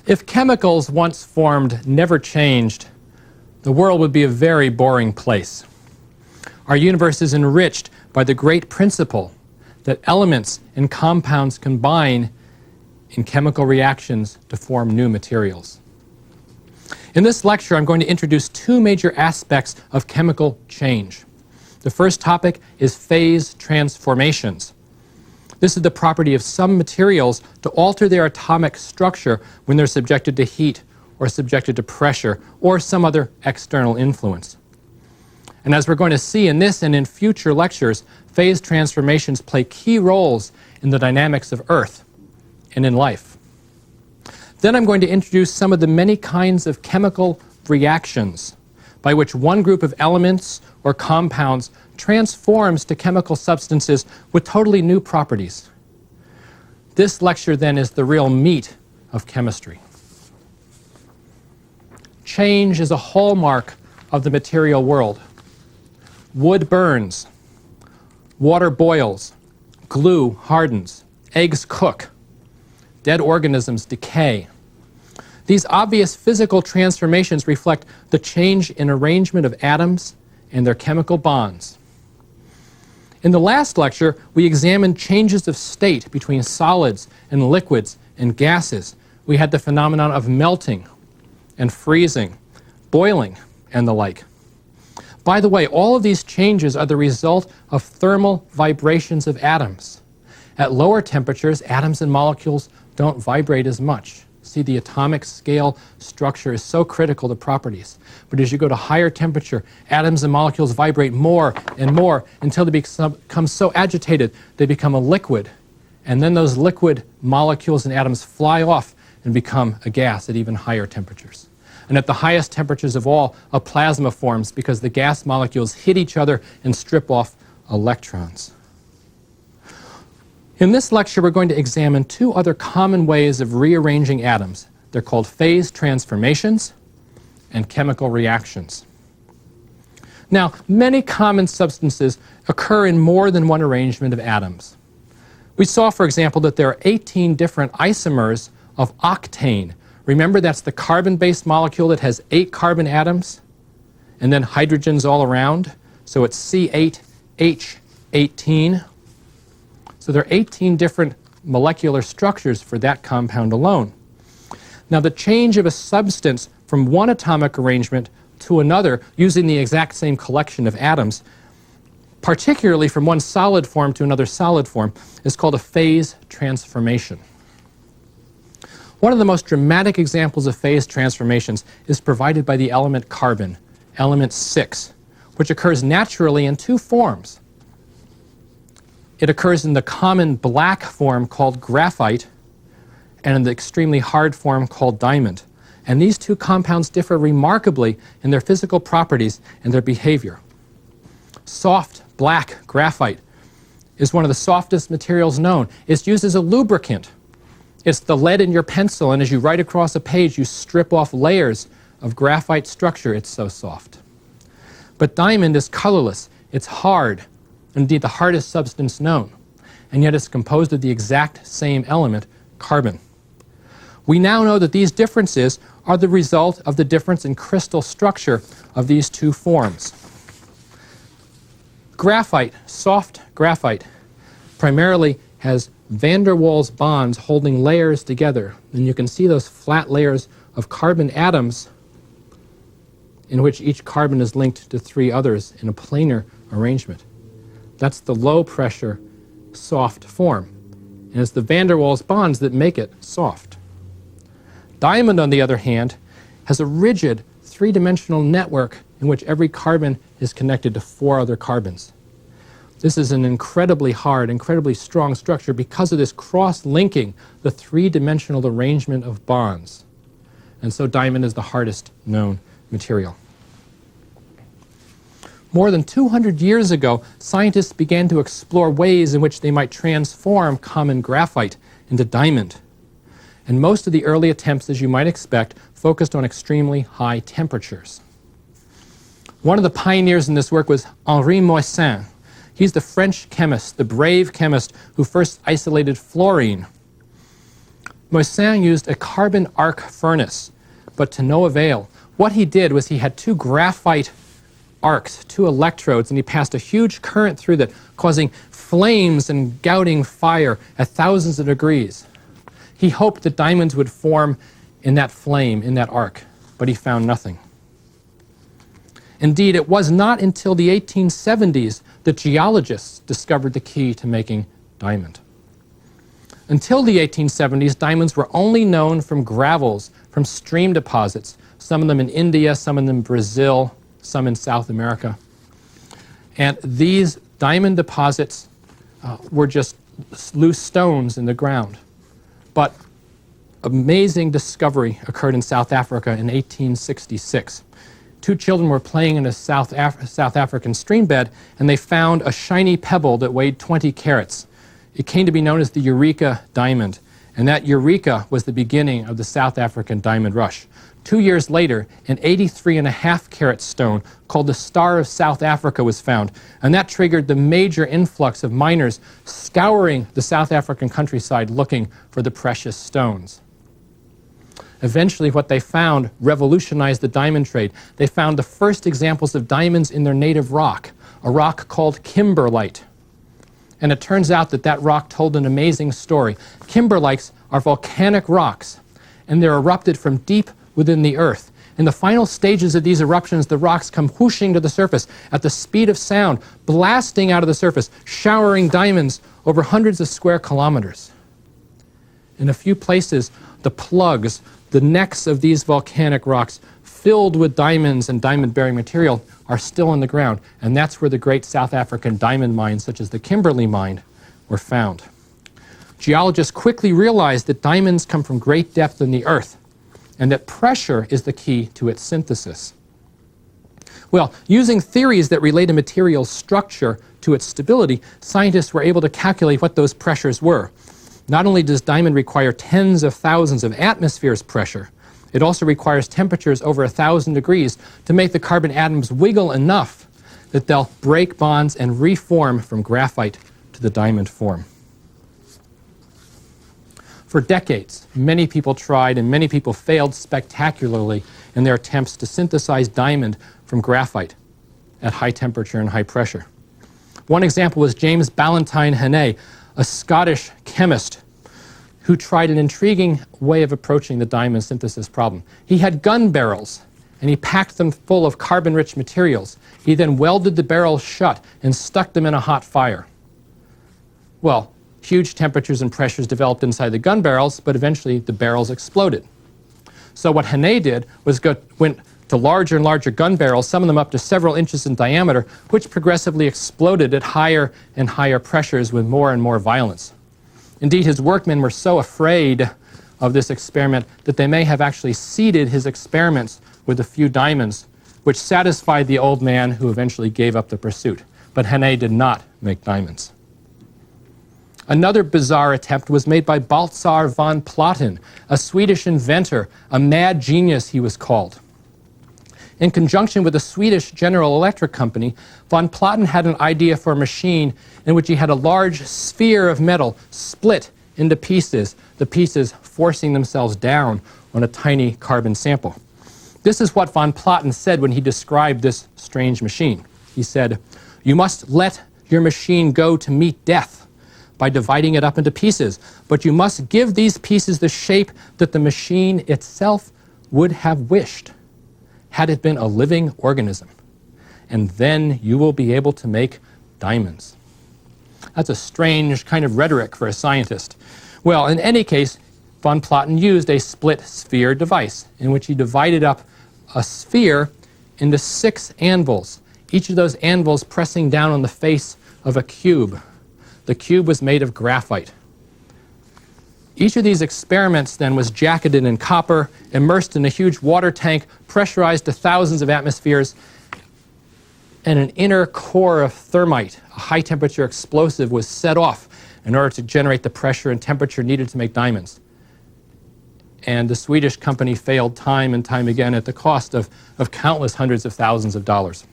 If chemicals once formed never changed, the world would be a very boring place. Our universe is enriched by the great principle that elements and compounds combine in chemical reactions to form new materials. In this lecture, I'm going to introduce two major aspects of chemical change. The first topic is phase transformations. This is the property of some materials to alter their atomic structure when they're subjected to heat or subjected to pressure or some other external influence. And as we're going to see in this and in future lectures, phase transformations play key roles in the dynamics of Earth and in life. Then I'm going to introduce some of the many kinds of chemical reactions by which one group of elements or compounds transforms to chemical substances with totally new properties. This lecture then is the real meat of chemistry. Change is a hallmark of the material world. Wood burns, water boils, glue hardens, eggs cook, dead organisms decay. These obvious physical transformations reflect the change in arrangement of atoms and their chemical bonds. In the last lecture, we examined changes of state between solids and liquids and gases. We had the phenomenon of melting and freezing, boiling, and the like. By the way, all of these changes are the result of thermal vibrations of atoms. At lower temperatures, atoms and molecules don't vibrate as much. See, the atomic scale structure is so critical to properties. But as you go to higher temperature, atoms and molecules vibrate more and more until they become so agitated they become a liquid. And then those liquid molecules and atoms fly off and become a gas at even higher temperatures. And at the highest temperatures of all, a plasma forms because the gas molecules hit each other and strip off electrons. In this lecture, we're going to examine two other common ways of rearranging atoms. They're called phase transformations and chemical reactions. Now, many common substances occur in more than one arrangement of atoms. We saw, for example, that there are 18 different isomers of octane. Remember, that's the carbon-based molecule that has 8 carbon atoms and then hydrogens all around. So it's C8H18. So there are 18 different molecular structures for that compound alone. Now, the change of a substance from one atomic arrangement to another using the exact same collection of atoms, particularly from one solid form to another solid form, is called a phase transformation. One of the most dramatic examples of phase transformations is provided by the element carbon, element 6, which occurs naturally in two forms. It occurs in the common black form called graphite and in the extremely hard form called diamond. And these two compounds differ remarkably in their physical properties and their behavior. Soft black graphite is one of the softest materials known. It's used as a lubricant. It's the lead in your pencil, and as you write across a page, you strip off layers of graphite structure. It's so soft. But diamond is colorless. It's hard. Indeed, the hardest substance known, and yet it's composed of the exact same element, carbon. We now know that these differences are the result of the difference in crystal structure of these two forms. Graphite, soft graphite, primarily has van der Waals bonds holding layers together, and you can see those flat layers of carbon atoms in which each carbon is linked to 3 others in a planar arrangement. That's the low-pressure, soft form. And it's the van der Waals bonds that make it soft. Diamond, on the other hand, has a rigid 3-dimensional network in which every carbon is connected to 4 other carbons. This is an incredibly hard, incredibly strong structure because of this cross-linking, the 3-dimensional arrangement of bonds. And so diamond is the hardest known material. More than 200 years ago, scientists began to explore ways in which they might transform common graphite into diamond. And most of the early attempts, as you might expect, focused on extremely high temperatures. One of the pioneers in this work was Henri Moissan. He's the French chemist, the brave chemist who first isolated fluorine. Moissan used a carbon arc furnace, but to no avail. What he did was he had two graphite arcs, two electrodes, and he passed a huge current through that, causing flames and gouting fire at thousands of degrees. He hoped that diamonds would form in that flame, in that arc, but he found nothing. Indeed, it was not until the 1870s that geologists discovered the key to making diamond. Until the 1870s, diamonds were only known from gravels, from stream deposits, some of them in India, some of them in Brazil, some in South America. And these diamond deposits were just loose stones in the ground. But amazing discovery occurred in South Africa in 1866. Two children were playing in a South African stream bed, and they found a shiny pebble that weighed 20 carats. It came to be known as the Eureka diamond, and that Eureka was the beginning of the South African diamond rush. 2 years later, an 83.5 carat stone called the Star of South Africa was found, and that triggered the major influx of miners scouring the South African countryside looking for the precious stones. Eventually, what they found revolutionized the diamond trade. They found the first examples of diamonds in their native rock, a rock called kimberlite. And it turns out that that rock told an amazing story. Kimberlites are volcanic rocks, and they're erupted from deep within the earth. In the final stages of these eruptions, the rocks come whooshing to the surface at the speed of sound, blasting out of the surface, showering diamonds over hundreds of square kilometers. In a few places, the plugs, the necks of these volcanic rocks, filled with diamonds and diamond-bearing material, are still in the ground, and that's where the great South African diamond mines, such as the Kimberley mine, were found. Geologists quickly realized that diamonds come from great depth in the earth, and that pressure is the key to its synthesis. Well, using theories that relate a material's structure to its stability, scientists were able to calculate what those pressures were. Not only does diamond require tens of thousands of atmospheres pressure, it also requires temperatures over 1,000 degrees to make the carbon atoms wiggle enough that they'll break bonds and reform from graphite to the diamond form. For decades, many people tried and many people failed spectacularly in their attempts to synthesize diamond from graphite at high temperature and high pressure. One example was James Ballantyne Hannay, a Scottish chemist who tried an intriguing way of approaching the diamond synthesis problem. He had gun barrels, and he packed them full of carbon-rich materials. He then welded the barrels shut and stuck them in a hot fire. Well, huge temperatures and pressures developed inside the gun barrels, but eventually the barrels exploded. So what Hannay did was went to larger and larger gun barrels, some of them up to several inches in diameter, which progressively exploded at higher and higher pressures with more and more violence. Indeed, his workmen were so afraid of this experiment that they may have actually seeded his experiments with a few diamonds, which satisfied the old man, who eventually gave up the pursuit. But Hannay did not make diamonds. Another bizarre attempt was made by Baltzar von Platen, a Swedish inventor, a mad genius he was called. In conjunction with the Swedish General Electric Company, von Platen had an idea for a machine in which he had a large sphere of metal split into pieces, the pieces forcing themselves down on a tiny carbon sample. This is what von Platen said when he described this strange machine. He said, "You must let your machine go to meet death by dividing it up into pieces, but you must give these pieces the shape that the machine itself would have wished, had it been a living organism. And then you will be able to make diamonds." That's a strange kind of rhetoric for a scientist. Well, in any case, von Platen used a split sphere device in which he divided up a sphere into 6 anvils, each of those anvils pressing down on the face of a cube. The cube was made of graphite. Each of these experiments then was jacketed in copper, immersed in a huge water tank, pressurized to thousands of atmospheres, and an inner core of thermite, a high-temperature explosive, was set off in order to generate the pressure and temperature needed to make diamonds. And the Swedish company failed time and time again at the cost of countless hundreds of thousands of dollars.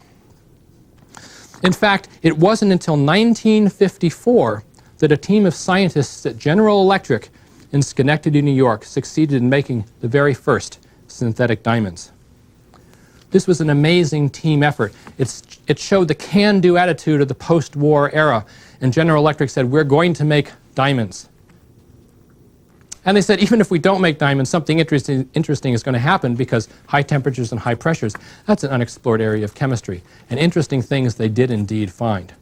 In fact, it wasn't until 1954 that a team of scientists at General Electric in Schenectady, New York, succeeded in making the very first synthetic diamonds. This was an amazing team effort. It showed the can-do attitude of the post-war era, and General Electric said, we're going to make diamonds. And they said, even if we don't make diamonds, something interesting is going to happen, because high temperatures and high pressures, that's an unexplored area of chemistry. And interesting things they did indeed find.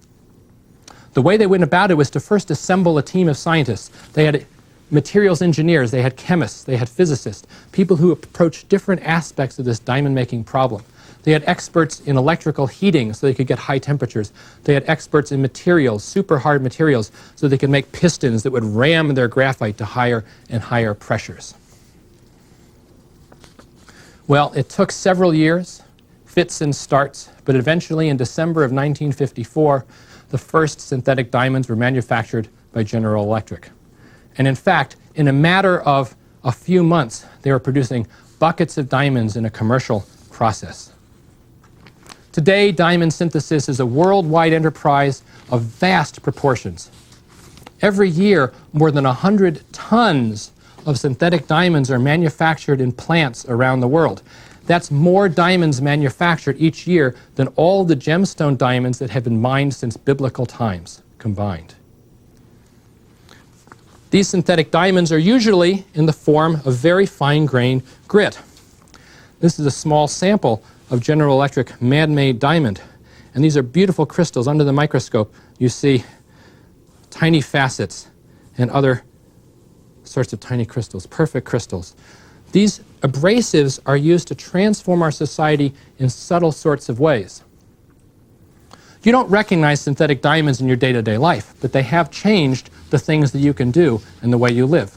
The way they went about it was to first assemble a team of scientists. They had materials engineers, they had chemists, they had physicists, people who approached different aspects of this diamond-making problem. They had experts in electrical heating so they could get high temperatures. They had experts in materials, super hard materials, so they could make pistons that would ram their graphite to higher and higher pressures. Well, it took several years, fits and starts, but eventually in December of 1954, the first synthetic diamonds were manufactured by General Electric. And in fact, in a matter of a few months, they were producing buckets of diamonds in a commercial process. Today, diamond synthesis is a worldwide enterprise of vast proportions. Every year, more than 100 tons of synthetic diamonds are manufactured in plants around the world. That's more diamonds manufactured each year than all the gemstone diamonds that have been mined since biblical times combined. These synthetic diamonds are usually in the form of very fine-grained grit. This is a small sample of General Electric man-made diamond. And these are beautiful crystals. Under the microscope, you see tiny facets and other sorts of tiny crystals, perfect crystals. These abrasives are used to transform our society in subtle sorts of ways. You don't recognize synthetic diamonds in your day-to-day life, but they have changed the things that you can do and the way you live.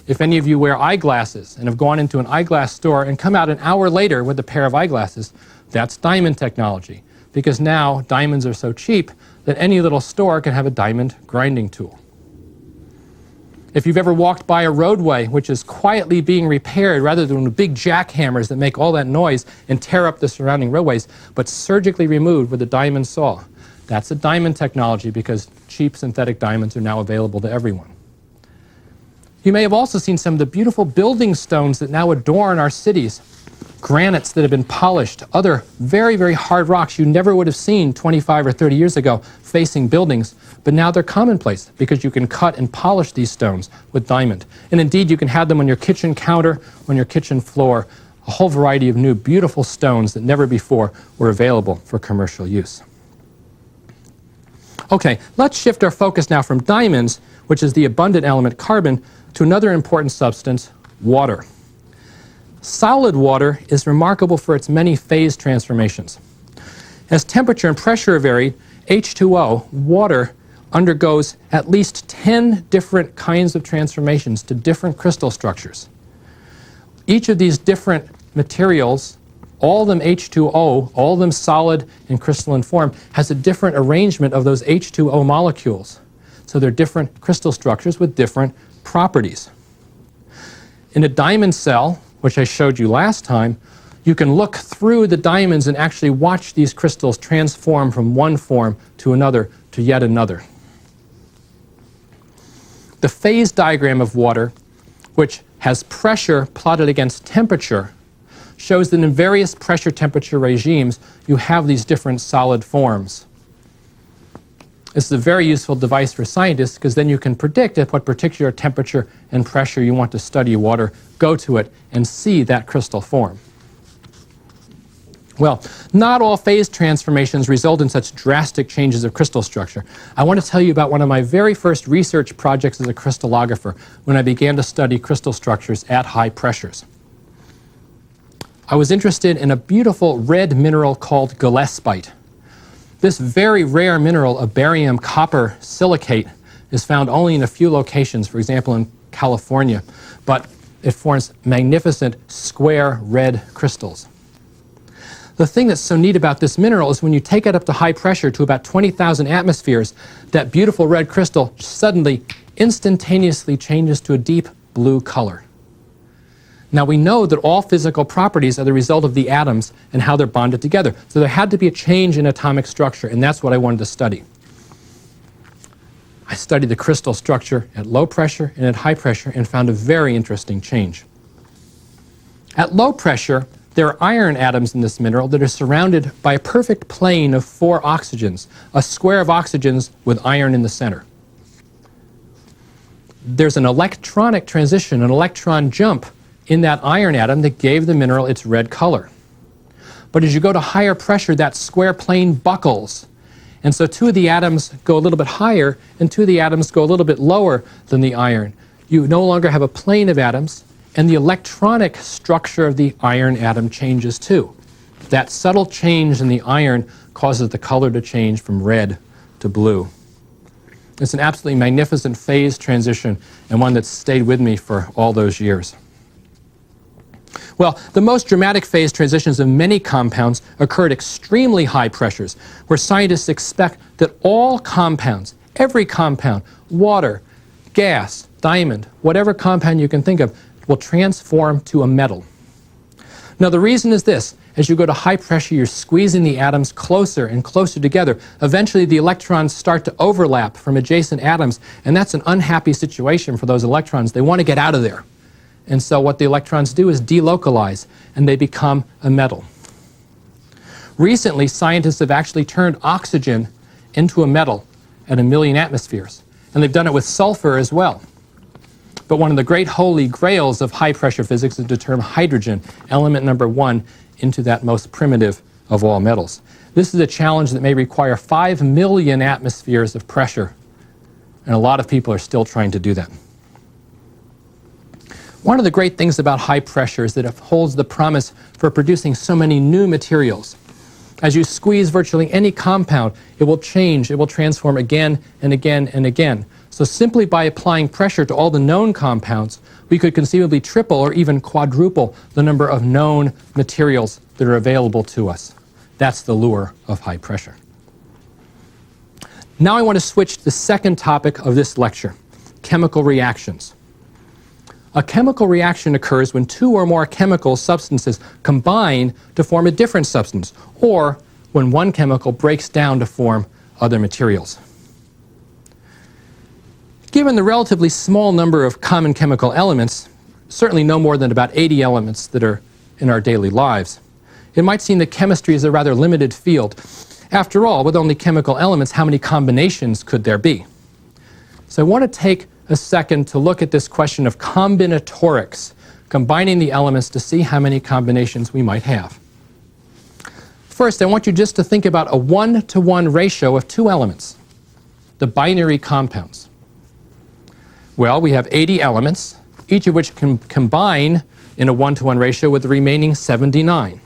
If any of you wear eyeglasses and have gone into an eyeglass store and come out an hour later with a pair of eyeglasses, that's diamond technology, because now diamonds are so cheap that any little store can have a diamond grinding tool. If you've ever walked by a roadway which is quietly being repaired rather than with big jackhammers that make all that noise and tear up the surrounding roadways, but surgically removed with a diamond saw, that's a diamond technology, because cheap synthetic diamonds are now available to everyone. You may have also seen some of the beautiful building stones that now adorn our cities. Granites that have been polished, other very, very hard rocks you never would have seen 25 or 30 years ago facing buildings, but now they're commonplace because you can cut and polish these stones with diamond. And indeed, you can have them on your kitchen counter, on your kitchen floor, a whole variety of new beautiful stones that never before were available for commercial use. Okay, let's shift our focus now from diamonds, which is the abundant element carbon, to another important substance, water. Solid water is remarkable for its many phase transformations. As temperature and pressure are varied, H2O, water, undergoes at least 10 different kinds of transformations to different crystal structures. Each of these different materials, all of them H2O, all of them solid in crystalline form, has a different arrangement of those H2O molecules. So they're different crystal structures with different properties. In a diamond cell, which I showed you last time, you can look through the diamonds and actually watch these crystals transform from one form to another to yet another. The phase diagram of water, which has pressure plotted against temperature, shows that in various pressure temperature regimes you have these different solid forms. This is a very useful device for scientists, because then you can predict at what particular temperature and pressure you want to study water, go to it, and see that crystal form. Well, not all phase transformations result in such drastic changes of crystal structure. I want to tell you about one of my very first research projects as a crystallographer, when I began to study crystal structures at high pressures. I was interested in a beautiful red mineral called gillespite. This very rare mineral of barium copper silicate is found only in a few locations, for example in California, but it forms magnificent square red crystals. The thing that's so neat about this mineral is when you take it up to high pressure to about 20,000 atmospheres, that beautiful red crystal suddenly, instantaneously changes to a deep blue color. Now we know that all physical properties are the result of the atoms and how they're bonded together. So there had to be a change in atomic structure, and that's what I wanted to study. I studied the crystal structure at low pressure and at high pressure and found a very interesting change. At low pressure, there are iron atoms in this mineral that are surrounded by a perfect plane of 4 oxygens, a square of oxygens with iron in the center. There's an electronic transition, an electron jump in that iron atom that gave the mineral its red color. But as you go to higher pressure, that square plane buckles. And so 2 of the atoms go a little bit higher and 2 of the atoms go a little bit lower than the iron. You no longer have a plane of atoms, and the electronic structure of the iron atom changes too. That subtle change in the iron causes the color to change from red to blue. It's an absolutely magnificent phase transition and one that's stayed with me for all those years. Well, the most dramatic phase transitions of many compounds occur at extremely high pressures, where scientists expect that all compounds, every compound, water, gas, diamond, whatever compound you can think of, will transform to a metal. Now the reason is this: as you go to high pressure, you're squeezing the atoms closer and closer together. Eventually the electrons start to overlap from adjacent atoms, and that's an unhappy situation for those electrons. They want to get out of there. And so what the electrons do is delocalize, and they become a metal. Recently, scientists have actually turned oxygen into a metal at 1 million atmospheres, and they've done it with sulfur as well. But one of the great holy grails of high-pressure physics is to turn hydrogen, element number 1, into that most primitive of all metals. This is a challenge that may require 5 million atmospheres of pressure, and a lot of people are still trying to do that. One of the great things about high pressure is that it holds the promise for producing so many new materials. As you squeeze virtually any compound, it will change, it will transform again and again and again. So simply by applying pressure to all the known compounds, we could conceivably triple or even quadruple the number of known materials that are available to us. That's the lure of high pressure. Now I want to switch to the second topic of this lecture: chemical reactions. A chemical reaction occurs when 2 or more chemical substances combine to form a different substance, or when one chemical breaks down to form other materials. Given the relatively small number of common chemical elements, certainly no more than about 80 elements that are in our daily lives, it might seem that chemistry is a rather limited field. After all, with only chemical elements, how many combinations could there be? So I want to take a second to look at this question of combinatorics, combining the elements to see how many combinations we might have. First, I want you just to think about a 1-to-1 ratio of 2 elements, the binary compounds. Well, we have 80 elements, each of which can combine in a 1-to-1 ratio with the remaining 79.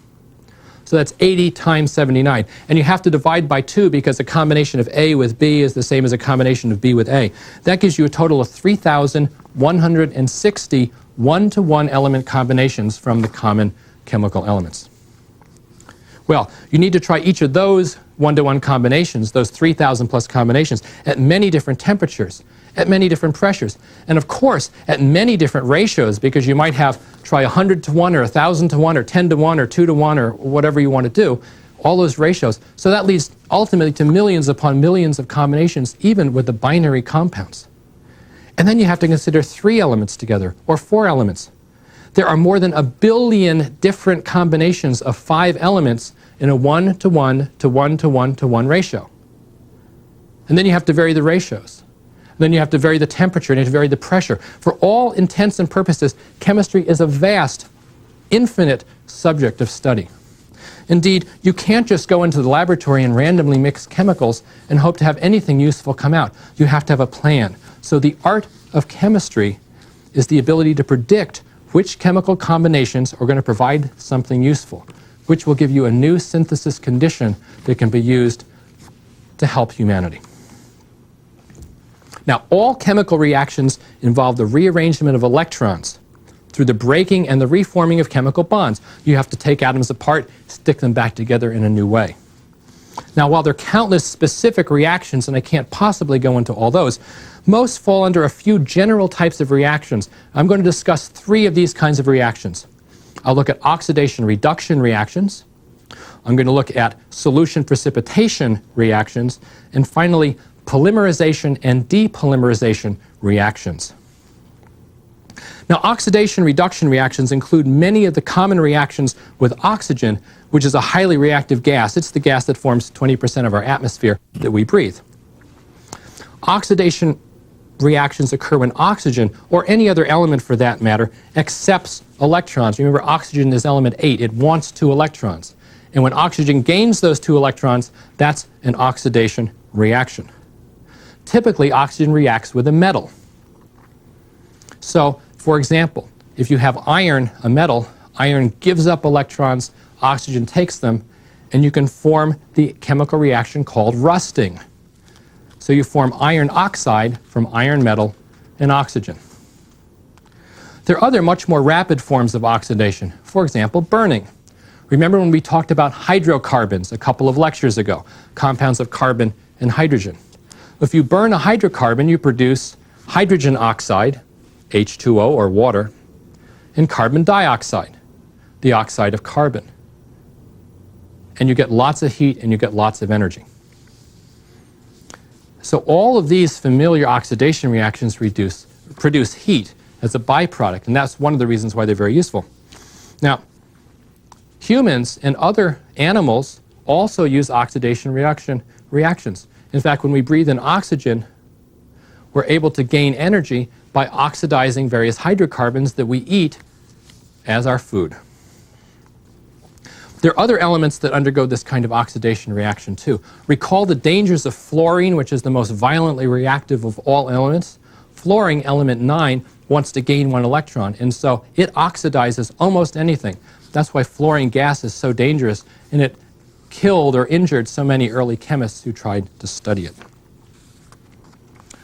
So that's 80 times 79. And you have to divide by 2 because a combination of A with B is the same as a combination of B with A. That gives you a total of 3,160 1-to-1 element combinations from the common chemical elements. Well, you need to try each of those 1-to-1 combinations, those 3,000 plus combinations, at many different temperatures, at many different pressures, and of course at many different ratios, because you might try 100-to-1 or 1,000-to-1 or 10-to-1 or 2-to-1 or whatever you want to do, all those ratios. So that leads ultimately to millions upon millions of combinations, even with the binary compounds. And then you have to consider 3 elements together, or 4 elements. There are more than 1 billion different combinations of 5 elements in a 1-to-1 to 1-to-1 to 1 ratio. And then you have to vary the ratios. Then you have to vary the temperature and you have to vary the pressure. For all intents and purposes, chemistry is a vast, infinite subject of study. Indeed, you can't just go into the laboratory and randomly mix chemicals and hope to have anything useful come out. You have to have a plan. So the art of chemistry is the ability to predict which chemical combinations are going to provide something useful, which will give you a new synthesis condition that can be used to help humanity. Now, all chemical reactions involve the rearrangement of electrons through the breaking and the reforming of chemical bonds. You have to take atoms apart, stick them back together in a new way. Now, while there are countless specific reactions, and I can't possibly go into all those, most fall under a few general types of reactions. I'm going to discuss 3 of these kinds of reactions. I'll look at oxidation-reduction reactions, I'm going to look at solution precipitation reactions, and finally, polymerization and depolymerization reactions. Now, oxidation-reduction reactions include many of the common reactions with oxygen, which is a highly reactive gas. It's the gas that forms 20% of our atmosphere that we breathe. Oxidation reactions occur when oxygen, or any other element for that matter, accepts electrons. Remember, oxygen is element 8. It wants 2 electrons. And when oxygen gains those 2 electrons, that's an oxidation reaction. Typically, oxygen reacts with a metal. So, for example, if you have iron, a metal, iron gives up electrons, oxygen takes them, and you can form the chemical reaction called rusting. So you form iron oxide from iron metal and oxygen. There are other much more rapid forms of oxidation. For example, burning. Remember when we talked about hydrocarbons a couple of lectures ago, compounds of carbon and hydrogen. If you burn a hydrocarbon, you produce hydrogen oxide, H2O or water, and carbon dioxide, the oxide of carbon. And you get lots of heat and you get lots of energy. So all of these familiar oxidation reactions produce heat as a byproduct, and that's one of the reasons why they're very useful. Now, humans and other animals also use oxidation reactions. In fact, when we breathe in oxygen, we're able to gain energy by oxidizing various hydrocarbons that we eat as our food. There are other elements that undergo this kind of oxidation reaction too. Recall the dangers of fluorine, which is the most violently reactive of all elements. Fluorine, element 9, wants to gain 1 electron, and so it oxidizes almost anything. That's why fluorine gas is so dangerous, and it killed or injured so many early chemists who tried to study it.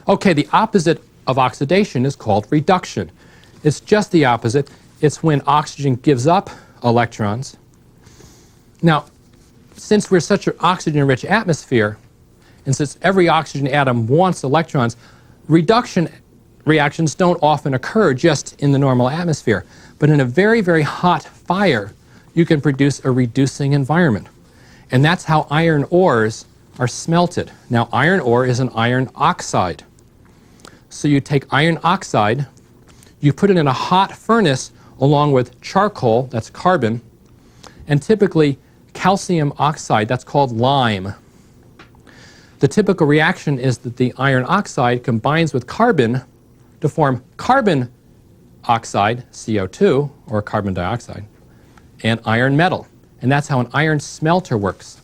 Okay, the opposite of oxidation is called reduction. It's just the opposite. It's when oxygen gives up electrons. Now, since we're such an oxygen-rich atmosphere, and since every oxygen atom wants electrons, reduction reactions don't often occur just in the normal atmosphere. But in a very, very hot fire, you can produce a reducing environment. And that's how iron ores are smelted. Now, iron ore is an iron oxide. So you take iron oxide, you put it in a hot furnace along with charcoal, that's carbon, and typically calcium oxide, that's called lime. The typical reaction is that the iron oxide combines with carbon to form carbon oxide, CO2, or carbon dioxide, and iron metal. And that's how an iron smelter works.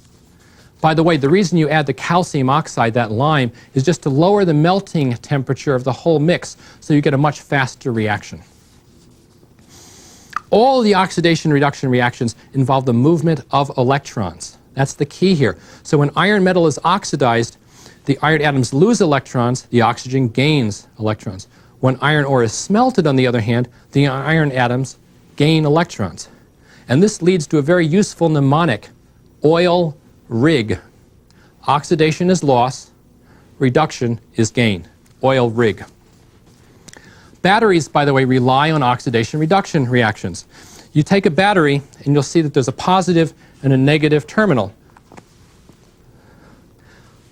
By the way, the reason you add the calcium oxide, that lime, is just to lower the melting temperature of the whole mix so you get a much faster reaction. All the oxidation-reduction reactions involve the movement of electrons. That's the key here. So when iron metal is oxidized, the iron atoms lose electrons, the oxygen gains electrons. When iron ore is smelted, on the other hand, the iron atoms gain electrons. And this leads to a very useful mnemonic, oil rig. Oxidation is loss, reduction is gain. Oil rig. Batteries, by the way, rely on oxidation-reduction reactions. You take a battery, and you'll see that there's a positive and a negative terminal.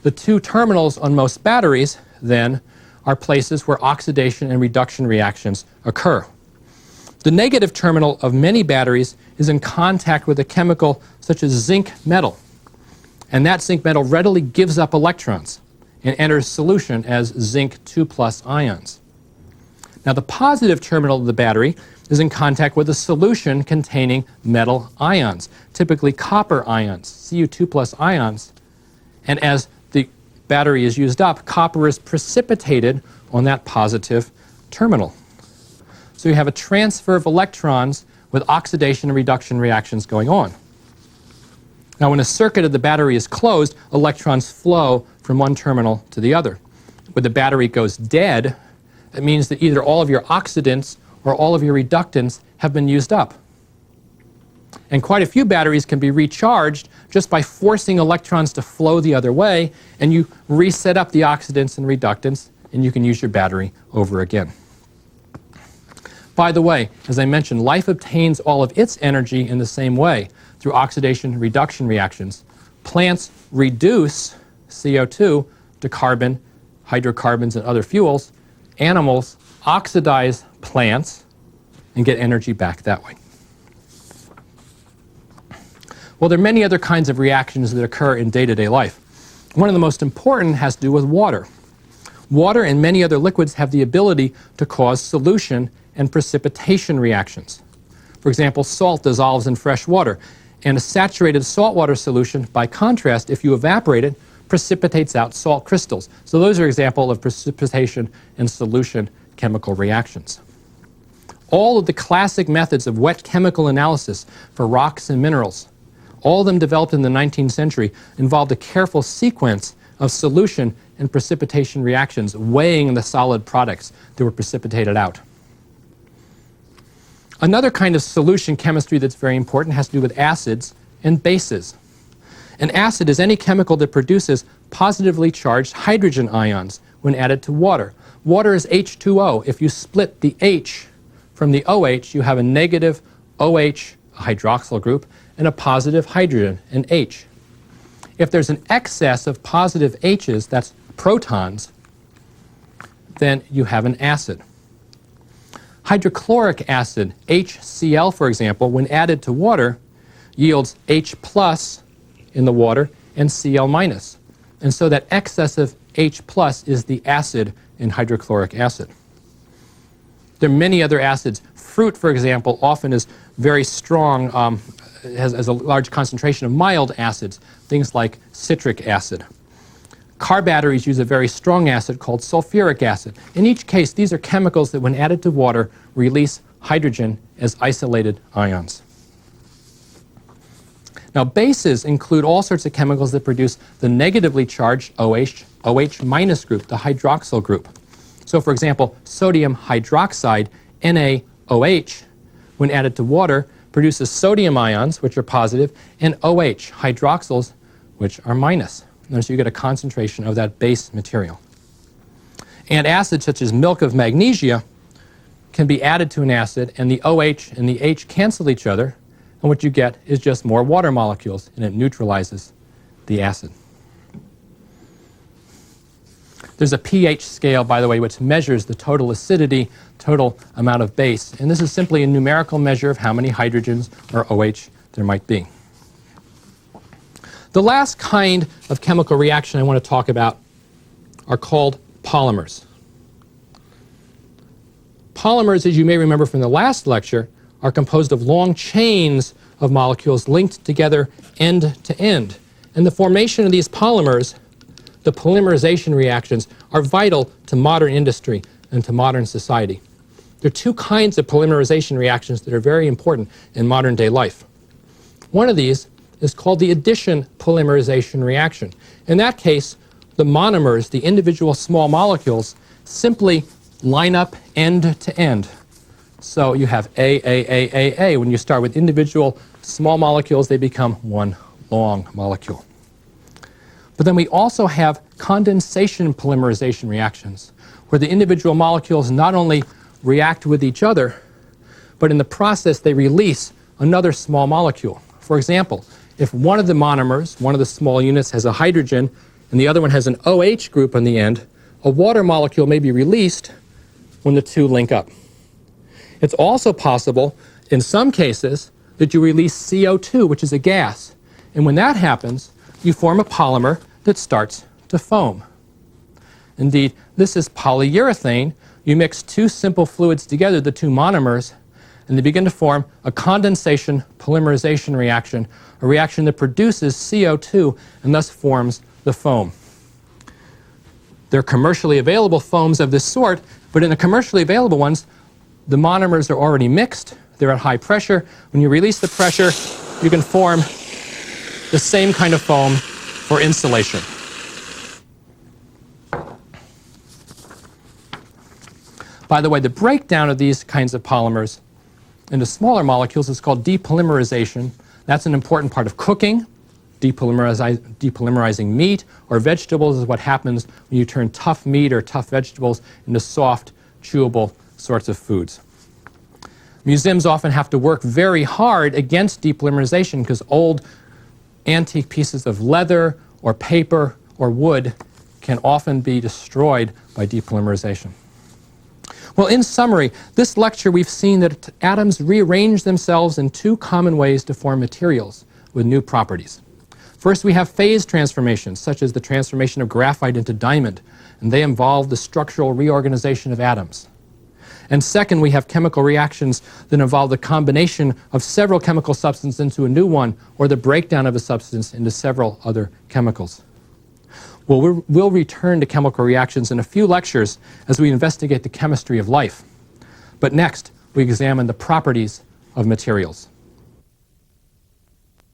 The 2 terminals on most batteries, then, are places where oxidation and reduction reactions occur. The negative terminal of many batteries is in contact with a chemical such as zinc metal. And that zinc metal readily gives up electrons and enters solution as zinc 2+ ions. Now, the positive terminal of the battery is in contact with a solution containing metal ions, typically copper ions, Cu2+ ions. And as the battery is used up, copper is precipitated on that positive terminal. So you have a transfer of electrons with oxidation and reduction reactions going on. Now, when a circuit of the battery is closed, electrons flow from one terminal to the other. When the battery goes dead, it means that either all of your oxidants or all of your reductants have been used up. And quite a few batteries can be recharged just by forcing electrons to flow the other way, and you reset up the oxidants and reductants, and you can use your battery over again. By the way, as I mentioned, life obtains all of its energy in the same way, through oxidation-reduction reactions. Plants reduce CO2 to to carbon, hydrocarbons, and other fuels. Animals oxidize plants and get energy back that way. Well, there are many other kinds of reactions that occur in day-to-day life. One of the most important has to do with water. Water and many other liquids have the ability to cause solution and precipitation reactions. For example, salt dissolves in fresh water, and a saturated saltwater solution, by contrast, if you evaporate it, precipitates out salt crystals. So those are examples of precipitation and solution chemical reactions. All of the classic methods of wet chemical analysis for rocks and minerals, all of them developed in the 19th century, involved a careful sequence of solution and precipitation reactions, weighing the solid products that were precipitated out. Another kind of solution chemistry that's very important has to do with acids and bases. An acid is any chemical that produces positively charged hydrogen ions when added to water. Water is H2O. If you split the H from the OH, you have a negative OH, a hydroxyl group, and a positive hydrogen, an H. If there's an excess of positive H's, that's protons, then you have an acid. Hydrochloric acid, HCl, for example, when added to water, yields H plus in the water and Cl minus. And so that excess of H plus is the acid in hydrochloric acid. There are many other acids. Fruit, for example, often is very strong, has a large concentration of mild acids, things like citric acid. Car batteries use a very strong acid called sulfuric acid. In each case, these are chemicals that, when added to water, release hydrogen as isolated ions. Now, bases include all sorts of chemicals that produce the negatively charged OH minus group, the hydroxyl group. So, for example, sodium hydroxide, NaOH, when added to water, produces sodium ions, which are positive, and OH, hydroxyls, which are minus. And so you get a concentration of that base material. And acids such as milk of magnesia can be added to an acid, and the OH and the H cancel each other, and what you get is just more water molecules, and it neutralizes the acid. There's a pH scale, by the way, which measures the total acidity, total amount of base, and this is simply a numerical measure of how many hydrogens or OH there might be. The last kind of chemical reaction I want to talk about are called polymers. Polymers, as you may remember from the last lecture, are composed of long chains of molecules linked together end to end. And the formation of these polymers, the polymerization reactions, are vital to modern industry and to modern society. There are two kinds of polymerization reactions that are very important in modern day life. One of these is called the addition polymerization reaction. In that case, the monomers, the individual small molecules, simply line up end to end. So you have A. When you start with individual small molecules, they become one long molecule. But then we also have condensation polymerization reactions, where the individual molecules not only react with each other, but in the process they release another small molecule. For example, if one of the monomers, one of the small units, has a hydrogen and the other one has an OH group on the end, a water molecule may be released when the two link up. It's also possible, in some cases, that you release CO2, which is a gas. And when that happens, you form a polymer that starts to foam. Indeed, this is polyurethane. You mix two simple fluids together, the two monomers, and they begin to form a condensation polymerization reaction, a reaction that produces CO2 and thus forms the foam. There are commercially available foams of this sort, but in the commercially available ones, the monomers are already mixed. They're at high pressure. When you release the pressure, you can form the same kind of foam for insulation. By the way, the breakdown of these kinds of polymers into smaller molecules is called depolymerization. That's an important part of cooking. Depolymerizing meat or vegetables is what happens when you turn tough meat or tough vegetables into soft, chewable sorts of foods. Museums often have to work very hard against depolymerization because old antique pieces of leather or paper or wood can often be destroyed by depolymerization. Well, in summary, this lecture we've seen that atoms rearrange themselves in two common ways to form materials with new properties. First, we have phase transformations, such as the transformation of graphite into diamond, and they involve the structural reorganization of atoms. And second, we have chemical reactions that involve the combination of several chemical substances into a new one, or the breakdown of a substance into several other chemicals. Well, we'll return to chemical reactions in a few lectures as we investigate the chemistry of life. But next, we examine the properties of materials.